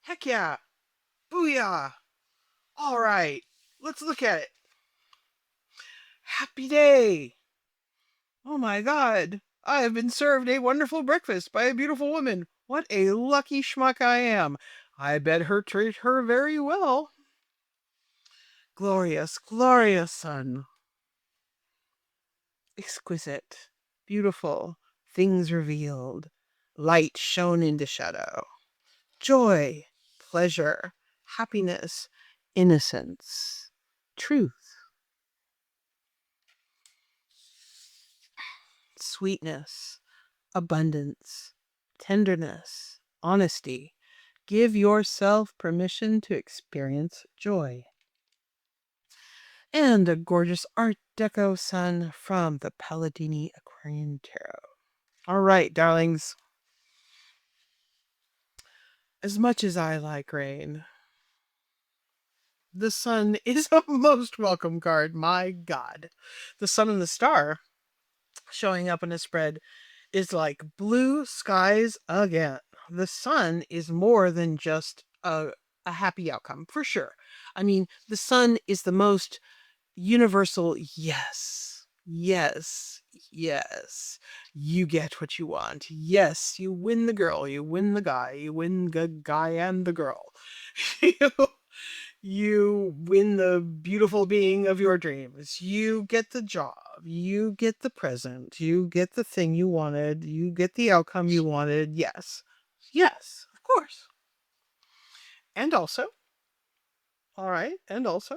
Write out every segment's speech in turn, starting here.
Heck yeah! Booyah! All right, let's look at it. Happy day! Oh my god! I have been served a wonderful breakfast by a beautiful woman. What a lucky schmuck I am. I bet her treat her very well. Glorious, glorious sun. Exquisite, beautiful, things revealed, light shone into shadow, joy, pleasure, happiness, innocence, truth, sweetness, abundance, tenderness, honesty. Give yourself permission to experience joy. And a gorgeous Art Deco sun from the Palladini Aquarian Tarot. All right, darlings. As much as I like rain, the sun is a most welcome card. My God. The sun and the star showing up in a spread is like blue skies again. The sun is more than just a happy outcome, for sure. I mean, the sun is the most universal yes. Yes. Yes. You get what you want. Yes, you win the girl, you win the guy, you win the guy and the girl. You win the beautiful being of your dreams. You get the job. You get the present. You get the thing you wanted. You get the outcome you wanted. Yes. Yes, of course. And also, all right, and also,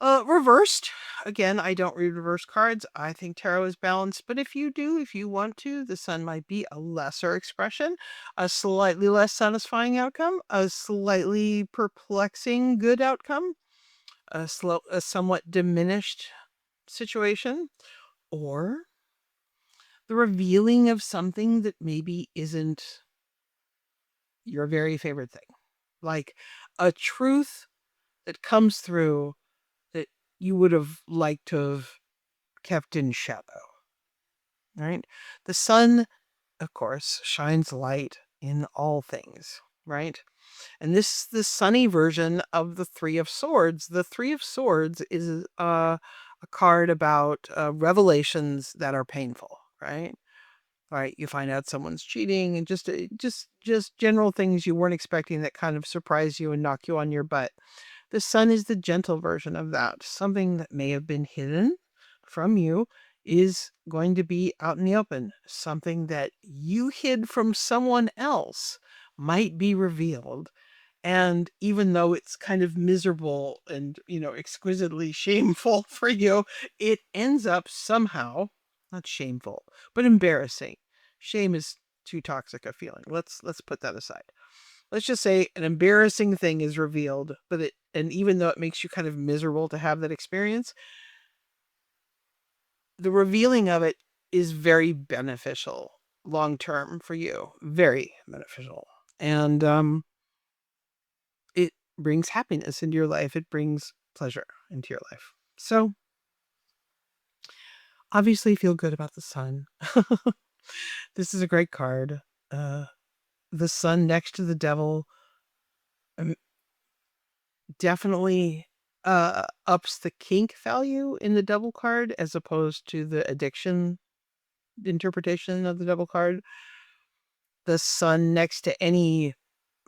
reversed. Again, I don't read reverse cards. I think tarot is balanced, but if you do, if you want to, the sun might be a lesser expression, a slightly less satisfying outcome, a slightly perplexing good outcome, a somewhat diminished situation, or the revealing of something that maybe isn't your very favorite thing. Like a truth that comes through that you would have liked to have kept in shadow. Right? The sun, of course, shines light in all things, right? And this is the sunny version of the Three of Swords. The Three of Swords is a card about revelations that are painful, right? Right, you find out someone's cheating, and just general things you weren't expecting that kind of surprise you and knock you on your butt. The sun is the gentle version of that. Something that may have been hidden from you is going to be out in the open. Something that you hid from someone else might be revealed. And even though it's kind of miserable and, exquisitely shameful for you, it ends up somehow not shameful, but embarrassing. Shame is too toxic a feeling. Let's put that aside. Let's just say an embarrassing thing is revealed, and even though it makes you kind of miserable to have that experience, the revealing of it is very beneficial long term for you. Very beneficial. And it brings happiness into your life. It brings pleasure into your life. So obviously feel good about the sun. This is a great card. Uh, the sun next to the devil um, definitely ups the kink value in the devil card as opposed to the addiction interpretation of the devil card. The sun next to any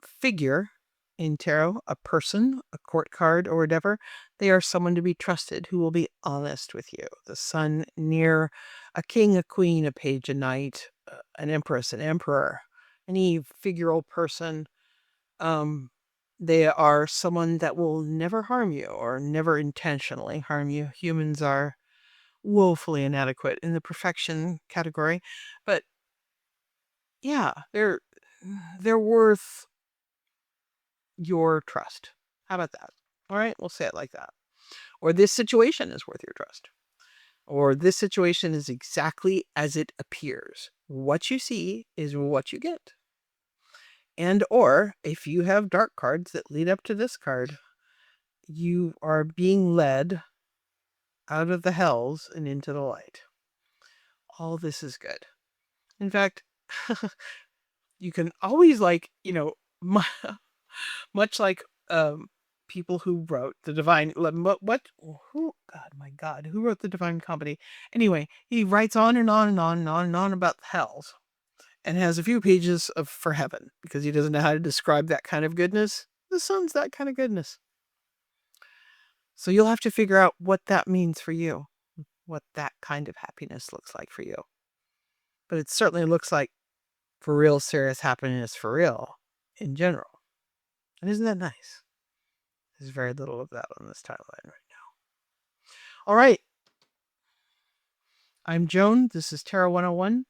figure in tarot, a person, a court card, or whatever, they are someone to be trusted who will be honest with you. The sun near a king, a queen, a page, a knight, an empress, an emperor, any figural person, um, they are someone that will never harm you or never intentionally harm you. Humans are woefully inadequate in the perfection category, but yeah, they're worth your trust. How about that? All right, we'll say it like that. Or this situation is worth your trust. Or this situation is exactly as it appears. What you see is what you get. And or if you have dark cards that lead up to this card, you are being led out of the hells and into the light. All this is good. In fact, you can always much like people who wrote the Divine who God my God who wrote the Divine Comedy. Anyway, he writes on and on and on and on and on about hells, and has a few pages of for heaven because he doesn't know how to describe that kind of goodness. The sun's that kind of goodness. So you'll have to figure out what that means for you, what that kind of happiness looks like for you. But it certainly looks like for real serious happiness for real in general. And isn't that nice? There's very little of that on this timeline right now. All right. I'm Joan. This is Tarot 101.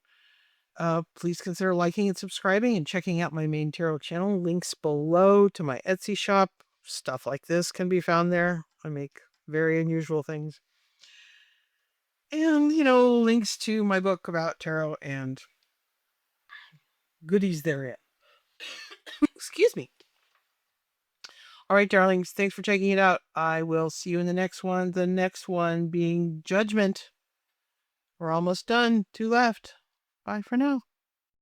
Please consider liking and subscribing and checking out my main tarot channel. Links below to my Etsy shop. Stuff like this can be found there. I make very unusual things. And, links to my book about tarot and goodies therein. Excuse me. All right, darlings, thanks for checking it out. I will see you in the next one. The next one being Judgment. We're almost done. 2 left. Bye for now.